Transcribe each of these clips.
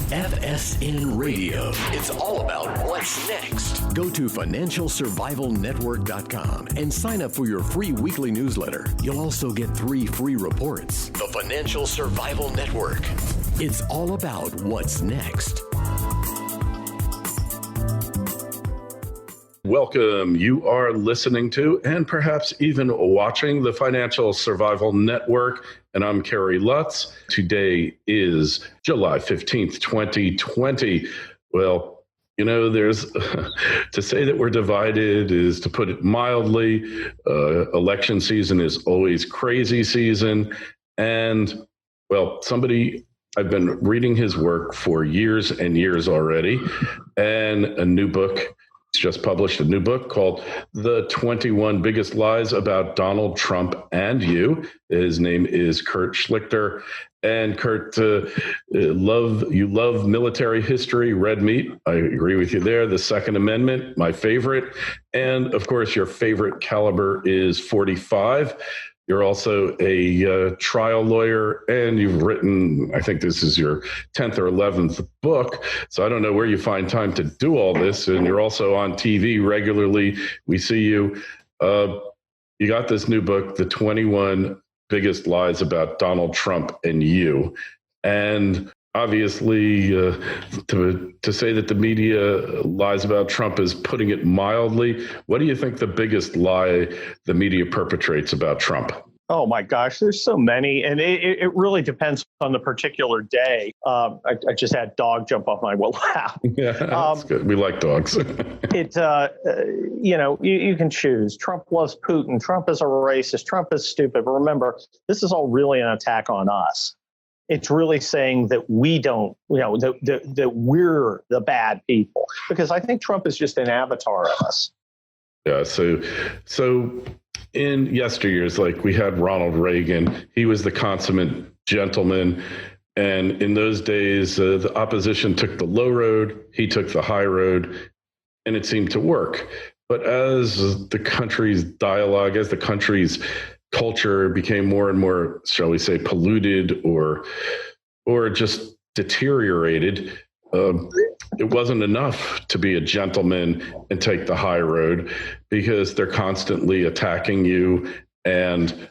FSN Radio. It's all about what's next. Go to financialsurvivalnetwork.com and sign up for your free weekly newsletter. You'll also get 3 free reports. The Financial Survival Network. It's all about what's next. Welcome. You are listening to and perhaps even watching the Financial Survival Network, and I'm Kerry Lutz. Today is July 15th, 2020. Well, you know, there's to say that we're divided is to put it mildly. Election season is always crazy season. And, well, I've been reading his work for years and years already, and a new book. He's just published a new book called The 21 Biggest Lies About Donald Trump and You. His name is Kurt Schlichter. And Kurt, you love military history, red meat. I agree with you there. The Second Amendment, my favorite. And of course, your favorite caliber is .45. You're also a trial lawyer, and you've written, I think this is your 10th or 11th book. So I don't know where you find time to do all this. And you're also on TV regularly. We see you. You got this new book, The 21 Biggest Lies About Donald Trump and You. And obviously, to say that the media lies about Trump is putting it mildly. What do you think the biggest lie the media perpetrates about Trump? Oh, my gosh, there's so many. And it really depends on the particular day. I just had a dog jump off my lap. Yeah, that's good. We like dogs. You can choose. Trump loves Putin. Trump is a racist. Trump is stupid. But remember, this is all really an attack on us. It's really saying that we don't, that we're the bad people, because I think Trump is just an avatar of us. Yeah. So in yesteryears, like we had Ronald Reagan, he was the consummate gentleman. And in those days, the opposition took the low road, he took the high road, and it seemed to work. But as the country's dialogue, as the country's culture became more and more, shall we say, polluted or just deteriorated, it wasn't enough to be a gentleman and take the high road, because they're constantly attacking you and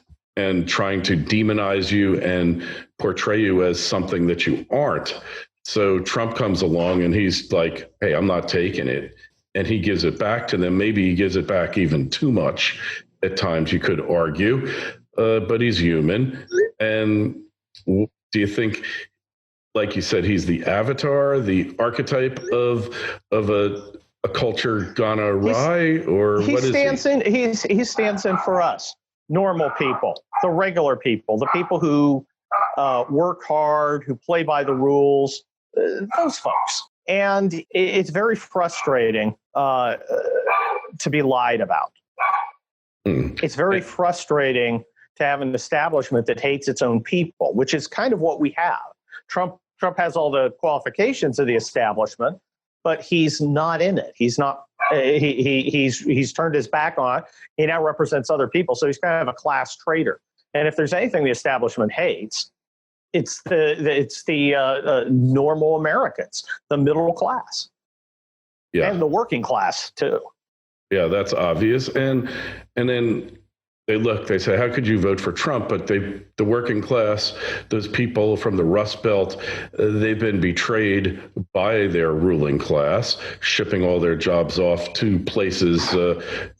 trying to demonize you and portray you as something that you aren't. So Trump comes along and he's like, hey, I'm not taking it. And he gives it back to them. Maybe he gives it back even too much. At times you could argue, but he's human. And do you think, like you said, he's the avatar, the archetype of a culture gone awry, or what is he? He stands in for us, normal people, the regular people, the people who work hard, who play by the rules, those folks. And it's very frustrating to be lied about. It's very frustrating to have an establishment that hates its own people, which is kind of what we have. Trump has all the qualifications of the establishment, but he's not in it. He's not. He's turned his back on. He now represents other people, so he's kind of a class traitor. And if there's anything the establishment hates, it's the normal Americans, the middle class, and the working class too. Yeah, that's obvious. And then they say, how could you vote for Trump? But the working class, those people from the Rust Belt, they've been betrayed by their ruling class, shipping all their jobs off to places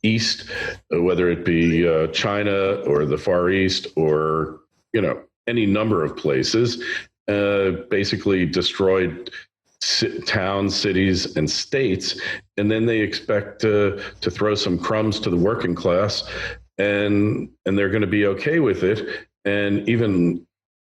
east, whether it be China or the Far East or, any number of places, basically destroyed towns, cities, and states, and then they expect to throw some crumbs to the working class, and they're going to be okay with it. And even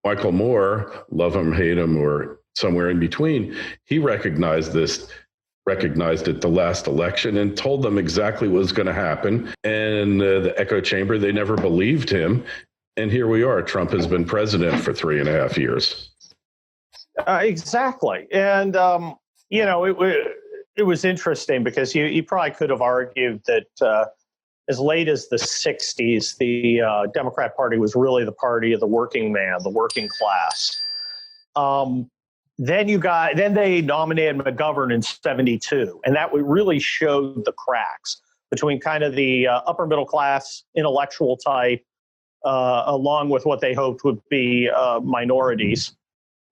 Michael Moore, love him, hate him, or somewhere in between, he recognized it the last election and told them exactly what was going to happen. And the echo chamber, they never believed him. And here we are. Trump has been president for 3.5 years. Exactly. And, it was interesting because you probably could have argued that as late as the 60s, the Democrat Party was really the party of the working man, the working class. Then they nominated McGovern in 1972, and that really showed the cracks between kind of the upper middle class intellectual type, along with what they hoped would be minorities.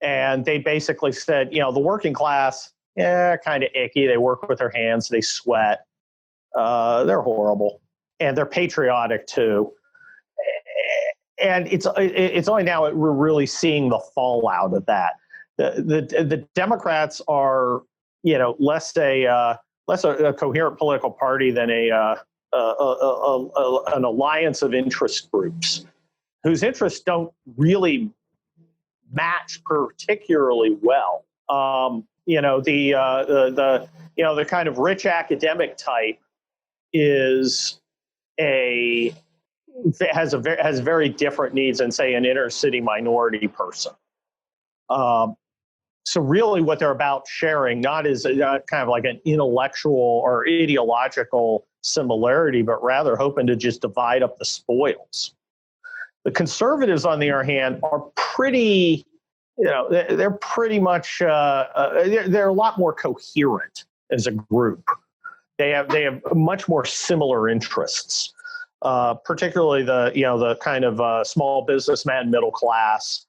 And they basically said, the working class, kind of icky. They work with their hands, they sweat, they're horrible, and they're patriotic too. And it's only now that we're really seeing the fallout of that. The Democrats are, less a coherent political party than an alliance of interest groups whose interests don't really match particularly well. The kind of rich academic type has very different needs than, say, an inner city minority person. So really what they're about sharing not is kind of like an intellectual or ideological similarity, but rather hoping to just divide up the spoils. The conservatives, on the other hand, are pretty, they're pretty much, they're a lot more coherent as a group. They have much more similar interests, particularly the kind of small businessman, middle class.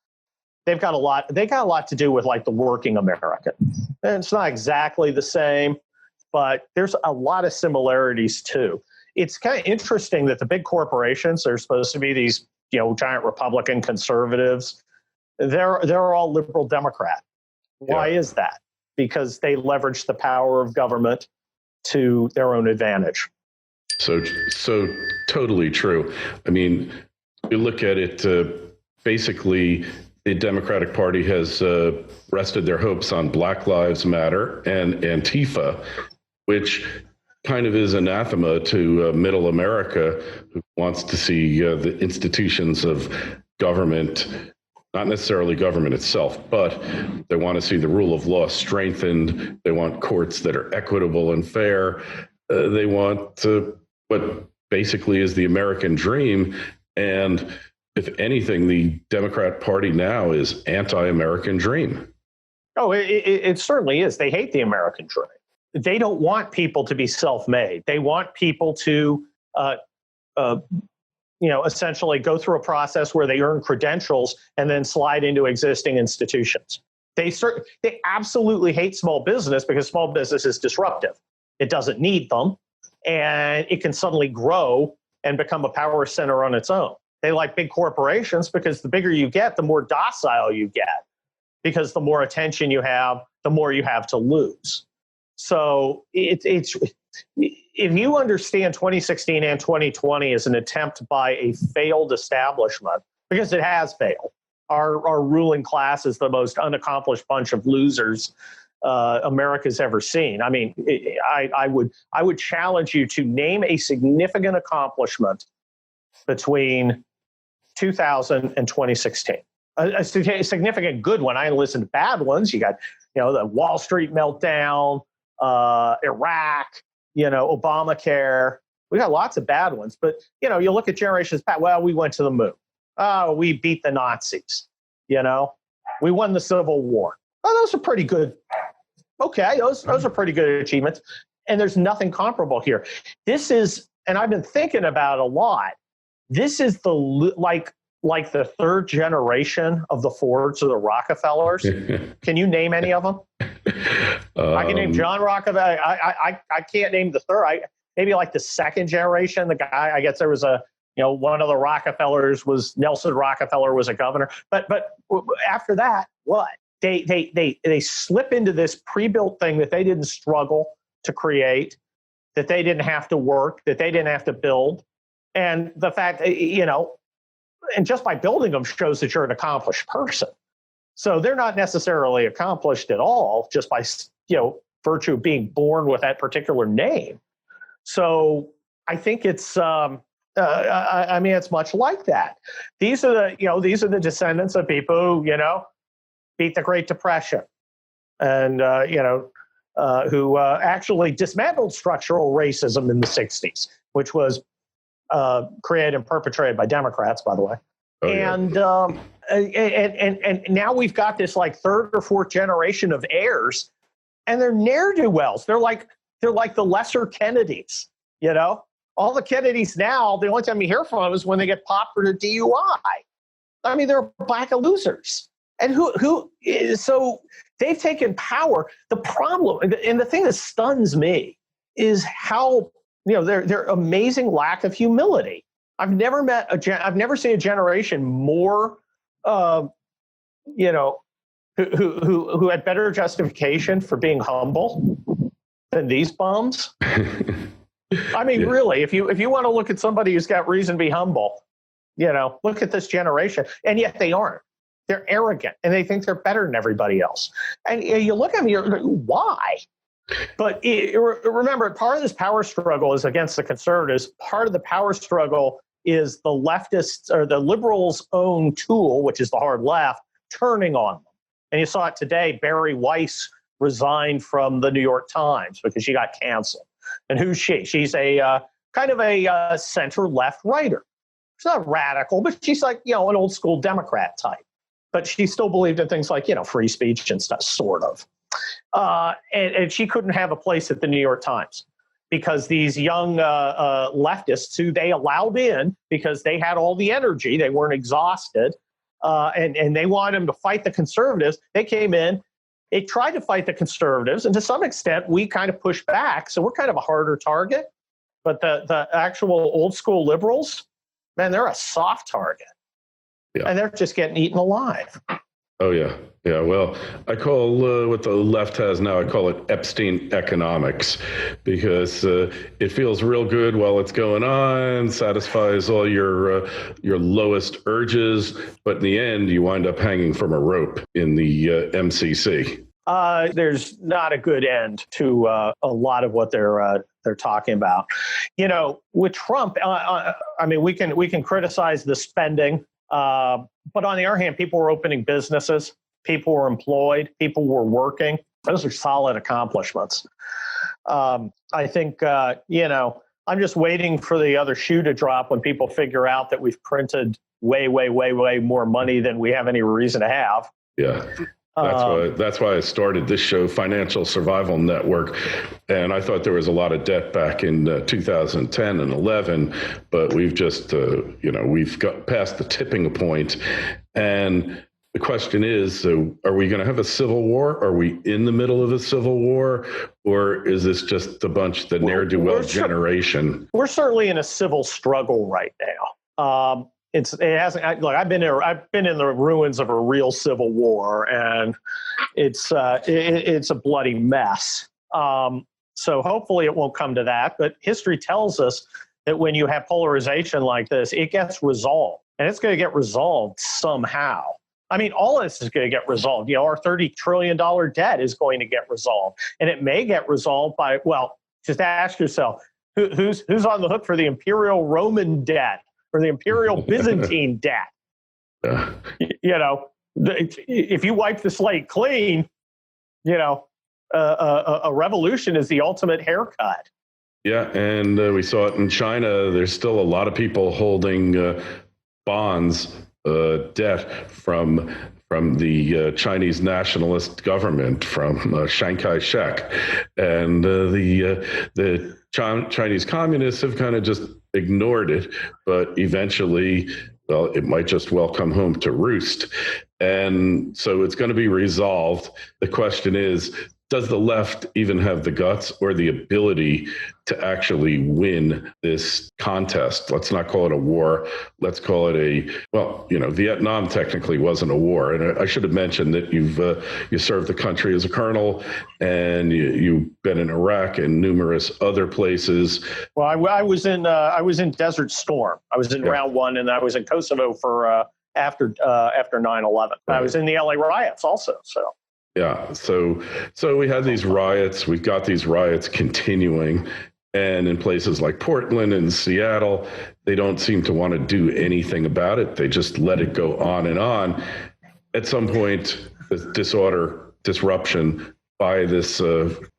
They got a lot to do with like the working American. And it's not exactly the same, but there's a lot of similarities too. It's kind of interesting that the big corporations are supposed to be these, giant Republican conservatives. They're all liberal Democrat. Why is that? Because they leverage the power of government to their own advantage. So totally true. I mean, you look at it, basically, the Democratic Party has rested their hopes on Black Lives Matter and Antifa, which kind of is anathema to middle America, who wants to see the institutions of government, not necessarily government itself, but they want to see the rule of law strengthened. They want courts that are equitable and fair. They want what basically is the American dream. And if anything, the Democrat Party now is anti-American dream. Oh, it certainly is. They hate the American dream. They don't want people to be self-made. They want people to, essentially go through a process where they earn credentials and then slide into existing institutions. They absolutely hate small business because small business is disruptive. It doesn't need them, and it can suddenly grow and become a power center on its own. They like big corporations because the bigger you get, the more docile you get, because the more attention you have, the more you have to lose. So it's if you understand 2016 and 2020 as an attempt by a failed establishment, because it has failed, our ruling class is the most unaccomplished bunch of losers America's ever seen. I mean, I would challenge you to name a significant accomplishment between 2000 and 2016. A significant good one. I listened to bad ones. You got, the Wall Street meltdown, Iraq, Obamacare. We got lots of bad ones. But, you look at generations past, well, we went to the moon. Oh, we beat the Nazis. We won the Civil War. Oh, those are pretty good. Okay, those are pretty good achievements. And there's nothing comparable here. This is, and I've been thinking about it a lot, this is the like the third generation of the Fords or the Rockefellers. Can you name any of them? I can name John Rockefeller. I can't name the third. Maybe like the second generation. The guy, I guess there was one of the Rockefellers was Nelson Rockefeller was a governor. But after that, what? They slip into this pre-built thing that they didn't struggle to create, that they didn't have to work, that they didn't have to build. And the fact, and just by building them shows that you're an accomplished person. So they're not necessarily accomplished at all just by, virtue of being born with that particular name. So I think it's, it's much like that. These are the descendants of people who, beat the Great Depression and, who actually dismantled structural racism in the 60s, which was created and perpetrated by Democrats, by the way. Oh, yeah. And and now we've got this like third or fourth generation of heirs, and they're ne'er-do-wells. They're like the lesser Kennedys, you know? All the Kennedys now, the only time you hear from them is when they get popped for the DUI. I mean, they're a pack of losers. And so they've taken power. The problem, and the thing that stuns me, is how, their amazing lack of humility. I've never seen a generation more, who had better justification for being humble than these bums. I mean, really, if you want to look at somebody who's got reason to be humble, look at this generation, and yet they aren't. They're arrogant, and they think they're better than everybody else. And you look at them, you're like, why? But remember, part of this power struggle is against the conservatives. Part of the power struggle is the leftists or the liberals' own tool, which is the hard left, turning on them. And you saw it today. Barry Weiss resigned from the New York Times because she got canceled. And who's she? She's a kind of a center-left writer. She's not radical, but she's like, an old school Democrat type. But she still believed in things like, free speech and stuff, sort of. And she couldn't have a place at the New York Times because these young leftists who they allowed in because they had all the energy, they weren't exhausted, and they wanted them to fight the conservatives. They came in, they tried to fight the conservatives, and to some extent, we kind of pushed back. So we're kind of a harder target. But the actual old school liberals, man, they're a soft target. Yeah. And they're just getting eaten alive. Oh, yeah. Yeah. Well, I call what the left has now, I call it Epstein Economics, because it feels real good while it's going on, satisfies all your lowest urges. But in the end, you wind up hanging from a rope in the MCC. There's not a good end to a lot of what they're talking about. With Trump, I mean, we can criticize the spending. But on the other hand, people were opening businesses, people were employed, people were working. Those are solid accomplishments. I think, I'm just waiting for the other shoe to drop when people figure out that we've printed way, way, way, way more money than we have any reason to have. Yeah. That's why I started this show, Financial Survival Network. And I thought there was a lot of debt back in 2010 and 11, but we've just, we've got past the tipping point. And the question is, are we going to have a civil war? Are we in the middle of a civil war? Or is this just the ne'er-do-well generation? We're certainly in a civil struggle right now. It hasn't. Look, I've been in the ruins of a real civil war, and it's a bloody mess. So hopefully it won't come to that. But history tells us that when you have polarization like this, it gets resolved, and it's going to get resolved somehow. I mean, all of this is going to get resolved. Our $30 trillion debt is going to get resolved, and it may get resolved by, just ask yourself, who's on the hook for the Imperial Roman debt? Or the Imperial Byzantine debt. If you wipe the slate clean, a revolution is the ultimate haircut. Yeah, and we saw it in China. There's still a lot of people holding bonds, debt from the Chinese nationalist government, from Chiang Kai-shek. And the Chinese communists have kind of just ignored it, but eventually, it might just well come home to roost. And so it's going to be resolved. The question is, does the left even have the guts or the ability to actually win this contest? Let's not call it a war. Let's call it Vietnam technically wasn't a war. And I should have mentioned that you served the country as a colonel, and you've been in Iraq and numerous other places. Well, I was in Desert Storm. I was in round one, and I was in Kosovo for after 9/11. I was in the LA riots also. So. Yeah. So we had these riots. We've got these riots continuing. And in places like Portland and Seattle, they don't seem to want to do anything about it. They just let it go on and on. At some point, the disruption by this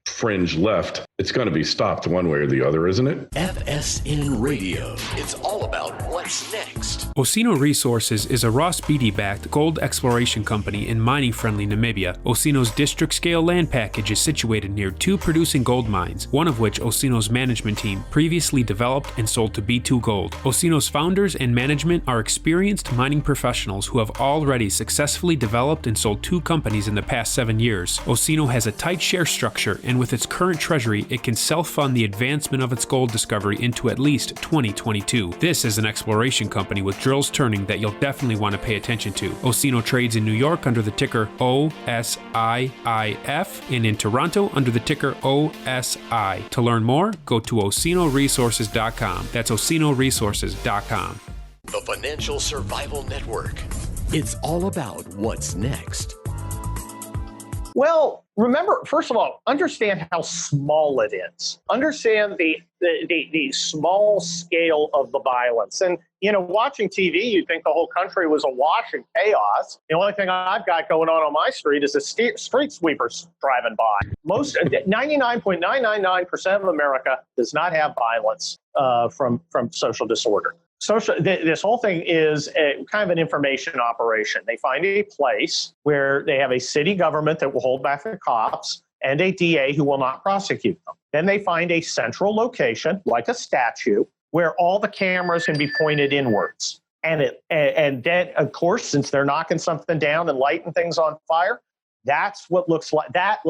fringe left, it's going to be stopped one way or the other, isn't it? FSN Radio. It's all about what's next. Osino Resources is a Ross Beatty-backed gold exploration company in mining-friendly Namibia. Osino's district-scale land package is situated near 2 producing gold mines, one of which Osino's management team previously developed and sold to B2 Gold. Osino's founders and management are experienced mining professionals who have already successfully developed and sold 2 companies in the past 7 years. Osino has a tight share structure, and with its current treasury, it can self-fund the advancement of its gold discovery into at least 2022. This is an exploration company with drills turning that you'll definitely want to pay attention to. Osino trades in New York under the ticker OSIIF and in Toronto under the ticker OSI. To learn more, go to osinoresources.com. That's osinoresources.com. The Financial Survival Network. It's all about what's next. Well, remember, first of all, understand how small it is. Understand the small scale of the violence. And, watching TV, you'd think the whole country was awash in chaos. The only thing I've got going on my street is the street sweepers driving by. 99.999% of America does not have violence from social disorder. This whole thing is kind of an information operation. They find a place where they have a city government that will hold back the cops and a DA who will not prosecute them. Then they find a central location, like a statue, where all the cameras can be pointed inwards. And then, of course, since they're knocking something down and lighting things on fire, that's what looks like. That's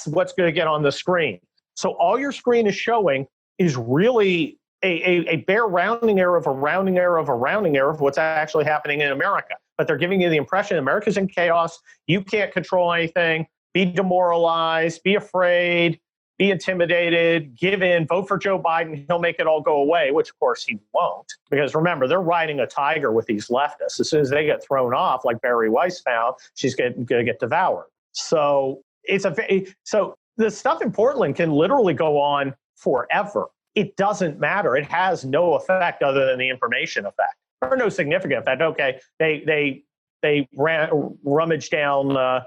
what's going to get on the screen. So all your screen is showing is really a bare rounding error of a rounding error of a rounding error of what's actually happening in America. But they're giving you the impression America's in chaos. You can't control anything. Be demoralized. Be afraid. Be intimidated. Give in. Vote for Joe Biden. He'll make it all go away, which, of course, he won't. Because remember, they're riding a tiger with these leftists. As soon as they get thrown off, like Barry Weiss found, she's going to get devoured. So so the stuff in Portland can literally go on forever. It doesn't matter. It has no effect other than the information effect, or no significant effect. Okay, they rummaged down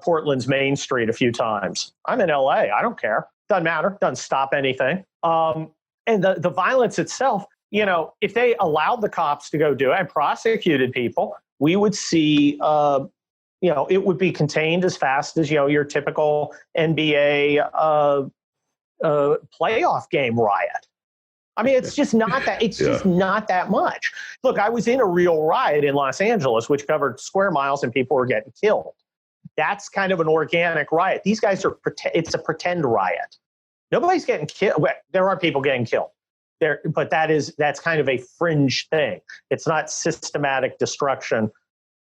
Portland's Main Street a few times. I'm in LA. I don't care. Doesn't matter. Doesn't stop anything. And the violence itself, if they allowed the cops to go do it and prosecuted people, we would see, it would be contained as fast as, your typical NBA playoff game riot. I mean, it's just not that. It's just not that much. Look, I was in a real riot in Los Angeles, which covered square miles, and people were getting killed. That's kind of an organic riot. These guys are it's a pretend riot. Nobody's getting killed. Well, there are people getting killed there, but that's kind of a fringe thing. It's not systematic destruction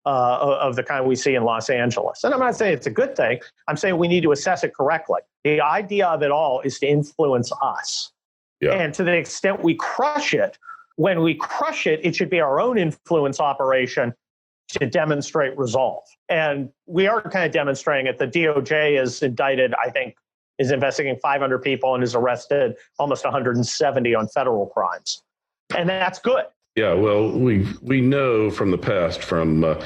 of the kind we see in Los Angeles. And I'm not saying it's a good thing. I'm saying we need to assess it correctly. The idea of it all is to influence us. Yeah. And to the extent we crush it, when we crush it, it should be our own influence operation to demonstrate resolve. And we are kind of demonstrating it. The DOJ is indicted, I think, is investigating 500 people and has arrested almost 170 on federal crimes. And that's good. Yeah, well, we know from the past, from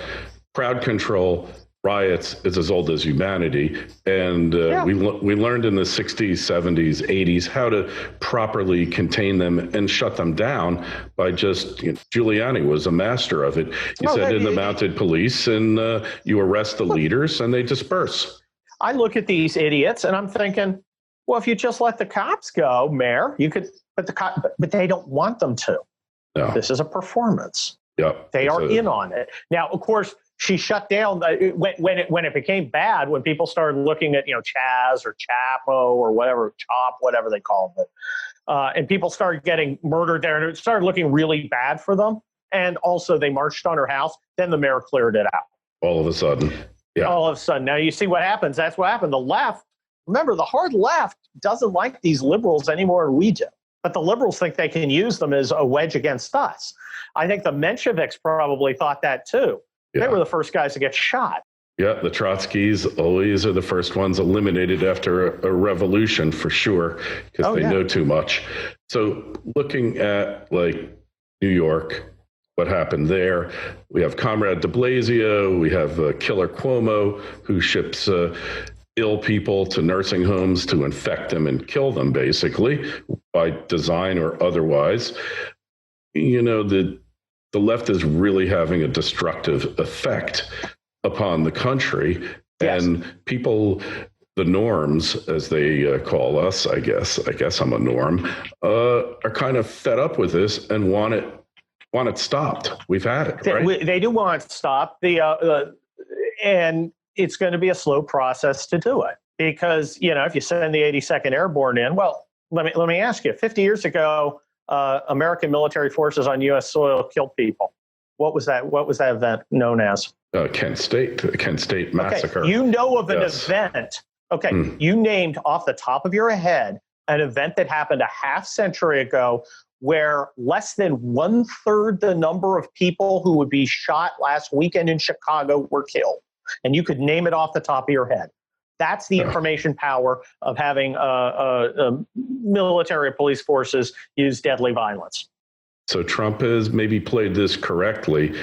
crowd control, riots is as old as humanity. And we learned in the 60s, 70s, 80s how to properly contain them and shut them down by just, Giuliani was a master of it. He said in the mounted police, and you arrest the leaders and they disperse. I look at these idiots and I'm thinking, well, if you just let the cops go, Mayor, you could, but they don't want them to. No. This is a performance. Yep. They are in on it. Now, of course, she shut down when it became bad, when people started looking at, Chaz or Chapo or whatever, Chop, whatever they called it. And people started getting murdered there, and it started looking really bad for them. And also they marched on her house. Then the mayor cleared it out. All of a sudden. Yeah. All of a sudden. Now you see what happens. That's what happened. The left, remember, the hard left doesn't like these liberals any more than we do. But the liberals think they can use them as a wedge against us. I think the Mensheviks probably thought that too. Yeah. They were the first guys to get shot. Yeah, the Trotskys always are the first ones eliminated after a revolution, for sure, because they know too much. So looking at like New York, what happened there, we have Comrade de Blasio, we have Killer Cuomo, who ships ill people to nursing homes to infect them and kill them, basically, by design or otherwise. You know, the left is really having a destructive effect upon the country. Yes. And people, the norms, as they call us, I guess I'm a norm, are kind of fed up with this and want it stopped. We've had it, right? They do want it stopped. And it's going to be a slow process to do it, because, you know, if you send the 82nd Airborne in, well, let me ask you, 50 years ago, American military forces on U.S. soil killed people. What was that event known as? Kent State massacre. Okay. You know of an event. Okay. You named off the top of your head an event that happened a half century ago where less than 1/3 the number of people who would be shot last weekend in Chicago were killed. And you could name it off the top of your head. That's the information power of having military police forces use deadly violence. So Trump has maybe played this correctly.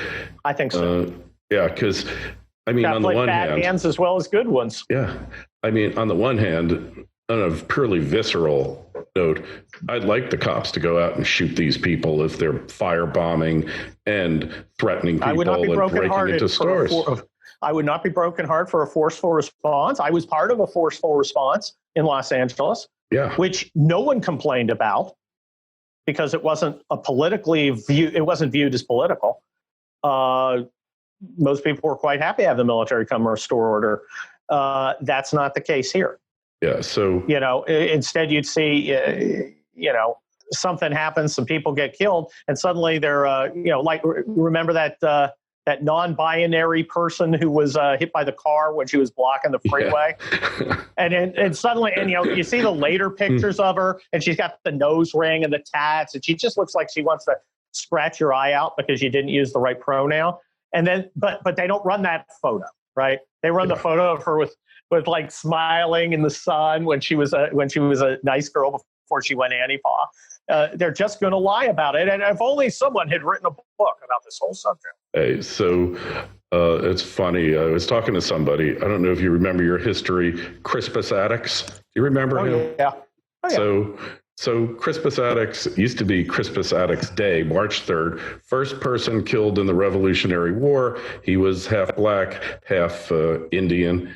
I think so. Yeah, because, I mean, on the one hand, bad hands as well as good ones. Yeah. I mean, on the one hand, on a purely visceral note, I'd like the cops to go out and shoot these people if they're firebombing and threatening people and breaking into stores. I would not be brokenhearted for a forceful response. I was part of a forceful response in Los Angeles, which no one complained about because it wasn't it wasn't viewed as political. Most people were quite happy to have the military come restore order. That's not the case here. Yeah. So, you know, instead you'd see, you know, something happens, some people get killed, and suddenly they're, you know, like, remember that non-binary person who was hit by the car when she was blocking the freeway, and suddenly, and you know, you see the later pictures of her, and she's got the nose ring and the tats, and she just looks like she wants to scratch your eye out because you didn't use the right pronoun. And then, but they don't run that photo, right? They run the photo of her with like smiling in the sun when she was a nice girl before she went Antifa. They're just going to lie about it. And if only someone had written a book about this whole subject. Hey, so it's funny. I was talking to somebody. I don't know if you remember your history. Crispus Attucks. Do you remember him? Yeah. Oh, yeah. So Crispus Attucks used to be Crispus Attucks Day, March 3rd, first person killed in the Revolutionary War. He was half black, half Indian,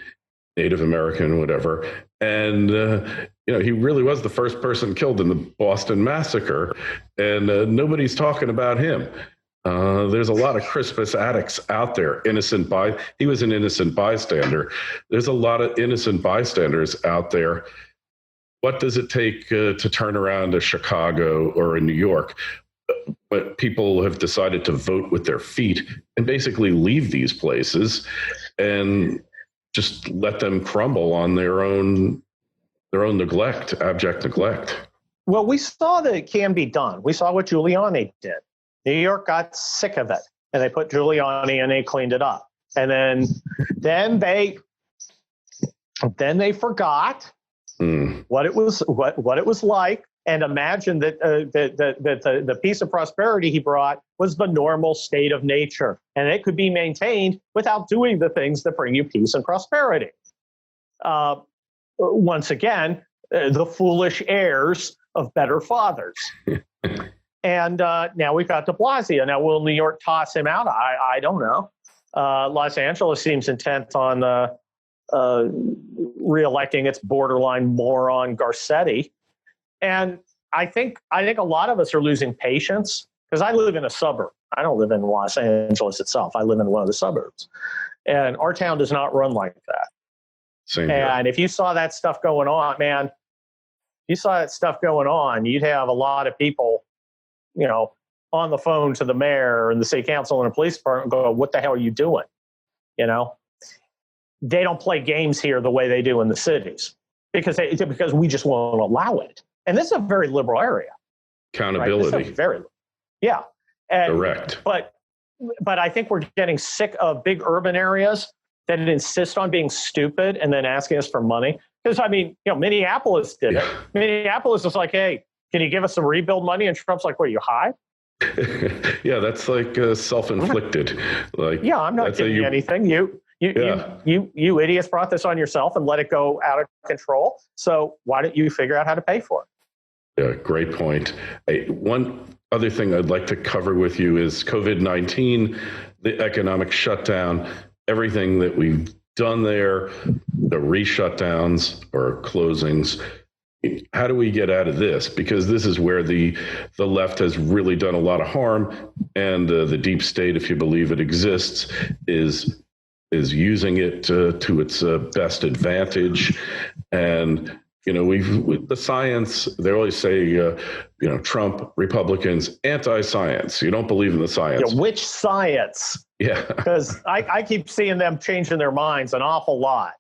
Native American, whatever. And, you know, he really was the first person killed in the Boston Massacre. And nobody's talking about him. There's a lot of Crispus Attucks out there, he was an innocent bystander. There's a lot of innocent bystanders out there. What does it take to turn around a Chicago or a New York? But people have decided to vote with their feet and basically leave these places and just let them crumble on their own neglect, abject neglect. Well, we saw that it can be done. We saw what Giuliani did. New York got sick of it, and they put Giuliani and they cleaned it up. And then they forgot what it was like, and imagined that the peace and prosperity he brought was the normal state of nature, and it could be maintained without doing the things that bring you peace and prosperity. Once again, the foolish heirs of better fathers. And now we've got de Blasio. Now, will New York toss him out? I don't know. Los Angeles seems intent on reelecting its borderline moron Garcetti. And I think a lot of us are losing patience, because I live in a suburb. I don't live in Los Angeles itself. I live in one of the suburbs. And our town does not run like that. Same and here. If you saw that stuff going on, man, you'd have a lot of people, you know, on the phone to the mayor and the city council and the police department go, what the hell are you doing? You know, they don't play games here the way they do in the cities because we just won't allow it. And this is a very liberal area. Accountability. Right? Correct. But I think we're getting sick of big urban areas that insist on being stupid and then asking us for money. Because, I mean, you know, Minneapolis did it. Minneapolis was like, hey, can you give us some rebuild money? And Trump's like, what, are you high? Yeah, that's like self-inflicted. Like, yeah, I'm not giving you anything. You idiots brought this on yourself and let it go out of control. So why don't you figure out how to pay for it? Yeah, great point. One other thing I'd like to cover with you is COVID-19, the economic shutdown, everything that we've done there, the re-shutdowns or closings. How do we get out of this? Because this is where the left has really done a lot of harm, and the deep state, if you believe it exists, is using it to its best advantage. And the science, they always say, Trump, Republicans, anti-science. You don't believe in the science. Yeah, which science? Yeah. Because I keep seeing them changing their minds an awful lot.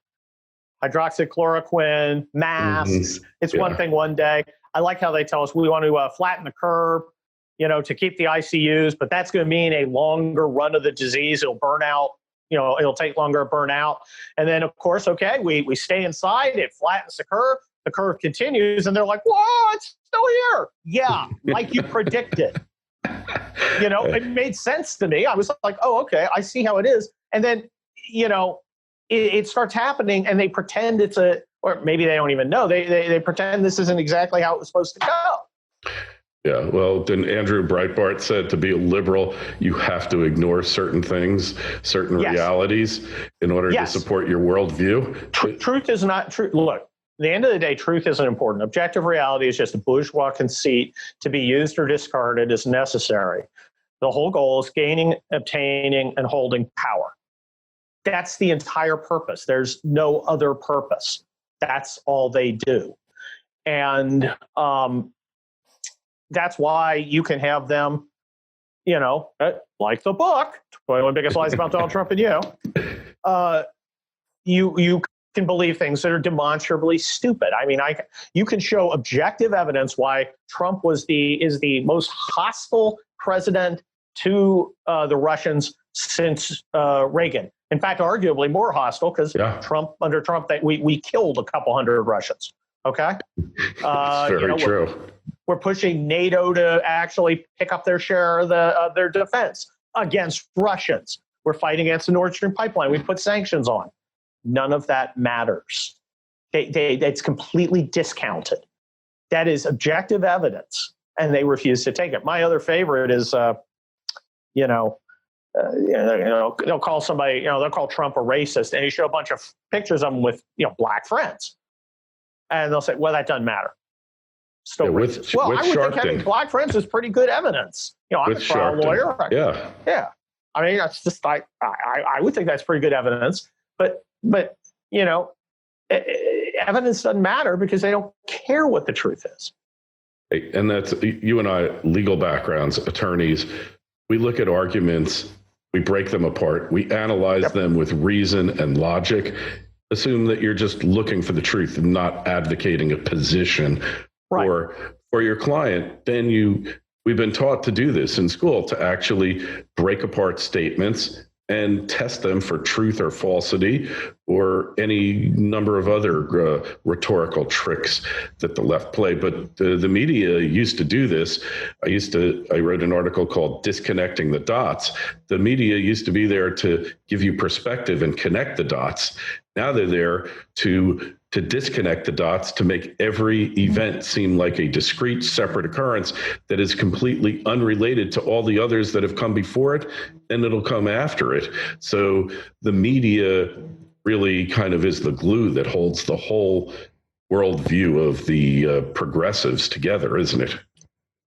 Hydroxychloroquine, masks. It's one thing one day. I like how they tell us we want to flatten the curve, to keep the ICUs, but that's going to mean a longer run of the disease. It'll burn out. It'll take longer to burn out. And then, of course, we stay inside. It flattens the curve. The curve continues, and they're like, whoa, it's still here. Yeah, like you predicted. It made sense to me. I was like, oh, okay, I see how it is. And then, it starts happening, and they pretend or maybe they don't even know. They pretend this isn't exactly how it was supposed to go. Yeah, well, then Andrew Breitbart said to be a liberal, you have to ignore certain things, certain realities in order to support your worldview. Truth is not true. Look, at the end of the day, truth isn't important. Objective reality is just a bourgeois conceit to be used or discarded as necessary. The whole goal is gaining, obtaining, and holding power. That's the entire purpose. There's no other purpose. That's all they do. And that's why you can have them, like the book, 21 Biggest Lies About Donald Trump and You. You can believe things that are demonstrably stupid. I mean, you can show objective evidence why Trump is the most hostile president to the Russians since Reagan. In fact, arguably more hostile because under Trump, we killed a couple hundred Russians. Okay, it's very true. We're pushing NATO to actually pick up their share of their defense against Russians. We're fighting against the Nord Stream pipeline. We put sanctions on. None of that matters. It's completely discounted. That is objective evidence, and they refuse to take it. My other favorite is, they'll call somebody, they'll call Trump a racist, and you show a bunch of pictures of him with, black friends, and they'll say, well, that doesn't matter. Still racist. Well, I would think having black friends is pretty good evidence. I'm a trial lawyer. Yeah. I mean, that's just I would think that's pretty good evidence. But evidence doesn't matter because they don't care what the truth is. And that's you and I, legal backgrounds, attorneys. We look at arguments, we break them apart, we analyze them with reason and logic. Assume that you're just looking for the truth and not advocating a position for your client. Then we've been taught to do this in school, to actually break apart statements and test them for truth or falsity or any number of other rhetorical tricks that the left play. But the media used to do this. I wrote an article called Disconnecting the Dots. The media used to be there to give you perspective and connect the dots. Now they're there to disconnect the dots, to make every event seem like a discrete, separate occurrence that is completely unrelated to all the others that have come before it, and it'll come after it. So the media really kind of is the glue that holds the whole worldview of the progressives together, isn't it?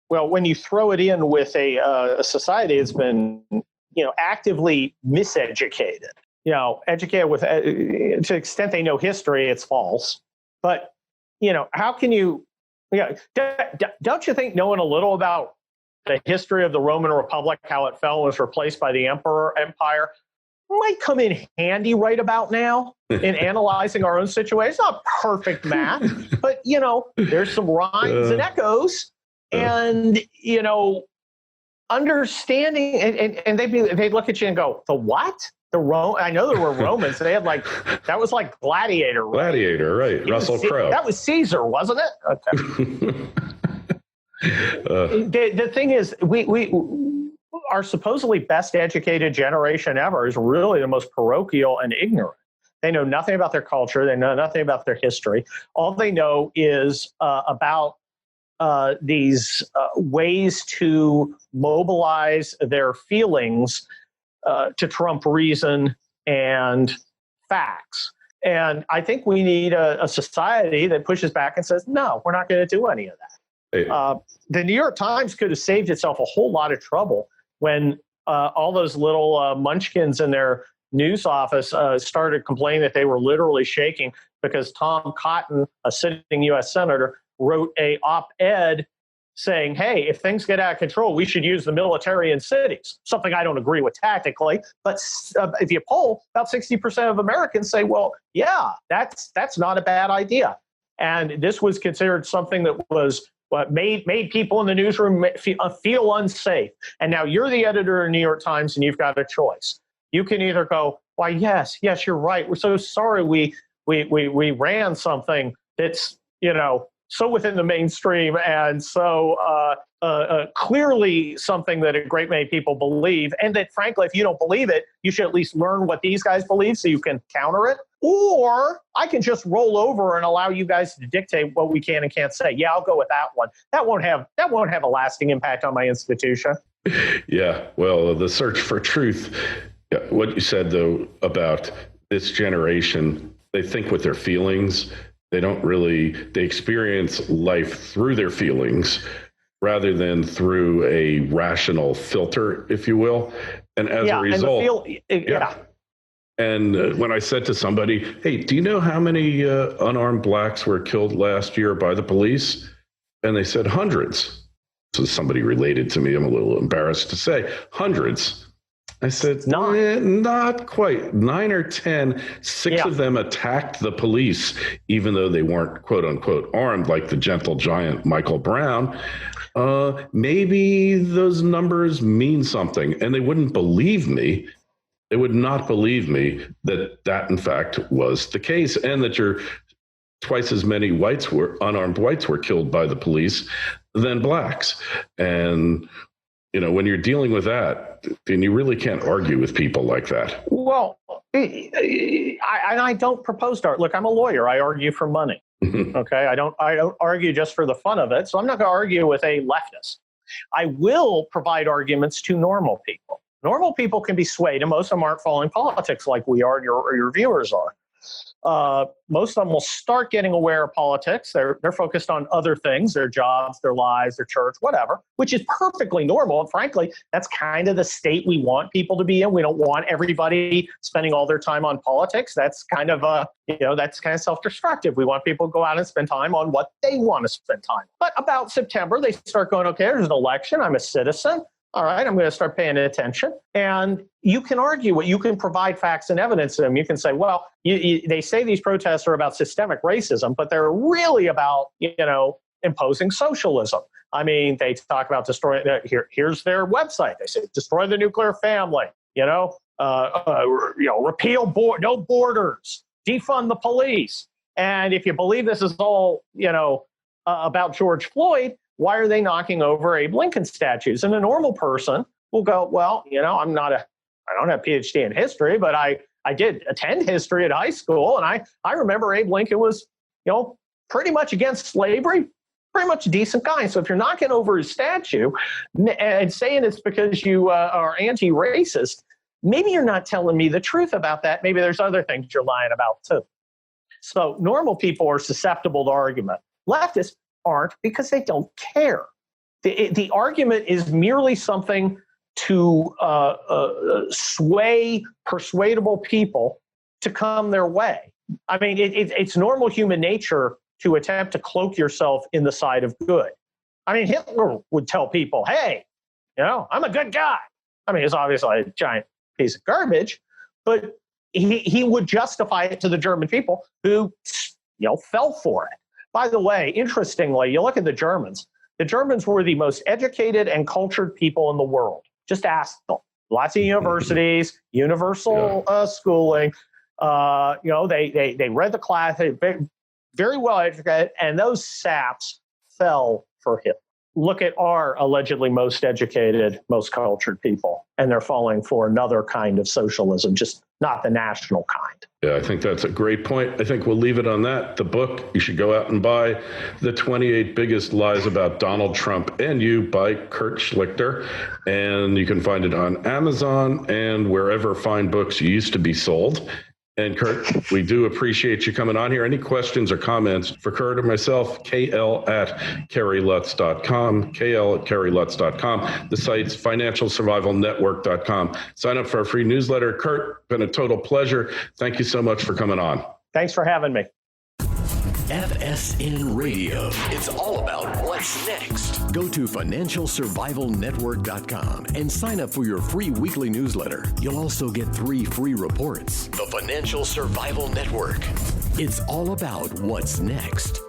Well, when you throw it in with a society that's been, actively miseducated, educated with, to the extent they know history, it's false. But, how can you, don't you think knowing a little about the history of the Roman Republic, how it fell and was replaced by the empire, might come in handy right about now in analyzing our own situation? It's not perfect math, but, there's some rhymes and echoes and, understanding, and they'd look at you and go, the what? I know there were Romans. They had that was like Gladiator. Right? Gladiator, right. Russell Crowe. That was Caesar, wasn't it? Okay. The thing is, our supposedly best educated generation ever is really the most parochial and ignorant. They know nothing about their culture. They know nothing about their history. All they know is about these ways to mobilize their feelings to trump reason and facts. And I think we need a society that pushes back and says, no, we're not going to do any of that. Hey. The New York Times could have saved itself a whole lot of trouble when all those little munchkins in their news office started complaining that they were literally shaking because Tom Cotton, a sitting U.S. senator, wrote a op-ed saying, hey, if things get out of control, we should use the military in cities. Something I don't agree with tactically, but if you poll, about 60% of Americans say, well, yeah, that's not a bad idea. And this was considered something that was what made people in the newsroom feel unsafe. And now you're the editor of the New York Times and you've got a choice. You can either go, why, yes, you're right. We're so sorry we ran something that's, so within the mainstream and so clearly something that a great many people believe. And that, frankly, if you don't believe it, you should at least learn what these guys believe so you can counter it. Or I can just roll over and allow you guys to dictate what we can and can't say. Yeah, I'll go with that one. That won't have a lasting impact on my institution. Yeah, well, the search for truth. What you said, though, about this generation, they think with their feelings. They experience life through their feelings rather than through a rational filter, if you will. And as a result, And when I said to somebody, hey, do you know how many unarmed blacks were killed last year by the police? And they said hundreds. So somebody related to me, I'm a little embarrassed to say, hundreds. I said, not quite. 9 or 10, 6 of them attacked the police, even though they weren't, quote unquote, armed like the gentle giant Michael Brown. Maybe those numbers mean something. And they wouldn't believe me. They would not believe me that in fact was the case, and that twice as many unarmed whites were killed by the police than blacks. And when you're dealing with that, then you really can't argue with people like that. Well, I don't propose to. Look, I'm a lawyer. I argue for money. Okay, I don't argue just for the fun of it. So I'm not going to argue with a leftist. I will provide arguments to normal people. Normal people can be swayed, and most of them aren't following politics like we are, or your viewers are. Most of them will start getting aware of politics. They're focused on other things, their jobs, their lives, their church, whatever, which is perfectly normal. And frankly, that's kind of the state we want people to be in. We don't want everybody spending all their time on politics. That's kind of that's kind of self-destructive. We want people to go out and spend time on what they want to spend time. But about September, they start going, okay, there's an election. I'm a citizen. All right, I'm going to start paying attention. And you can argue you can provide facts and evidence to them. You can say, well, they say these protests are about systemic racism, but they're really about, imposing socialism. I mean, they talk about destroying, here's their website. They say, destroy the nuclear family, repeal no borders, defund the police. And if you believe this is all, about George Floyd, why are they knocking over Abe Lincoln statues? And a normal person will go, well, I don't have a PhD in history, but I did attend history at high school. And I remember Abe Lincoln was, pretty much against slavery, pretty much a decent guy. So if you're knocking over his statue and saying it's because you are anti-racist, maybe you're not telling me the truth about that. Maybe there's other things you're lying about too. So normal people are susceptible to argument. Leftists aren't, because they don't care. The argument is merely something to sway persuadable people to come their way. I mean, it's normal human nature to attempt to cloak yourself in the side of good. I mean, Hitler would tell people, hey, I'm a good guy. I mean, it's obviously a giant piece of garbage, but he would justify it to the German people who, fell for it. By the way, interestingly, you look at the Germans. The Germans were the most educated and cultured people in the world. Just ask them. Lots of universities, universal schooling. They read the class, very well educated, and those saps fell for Hitler. look at our allegedly most educated, most cultured people, and they're falling for another kind of socialism, just not the national kind. Yeah, I think that's a great point. I think we'll leave it on that. The book, you should go out and buy The 28 Biggest Lies About Donald Trump and You by Kurt Schlichter. And you can find it on Amazon and wherever fine books used to be sold. And Kurt, we do appreciate you coming on here. Any questions or comments for Kurt or myself, KL@KerryLutz.com, KL@KerryLutz.com. The site's financialsurvivalnetwork.com. Sign up for our free newsletter. Kurt, been a total pleasure. Thank you so much for coming on. Thanks for having me. FSN Radio. It's all about what's next. Go to financialsurvivalnetwork.com and sign up for your free weekly newsletter. You'll also get 3 free reports. The Financial Survival Network. It's all about what's next.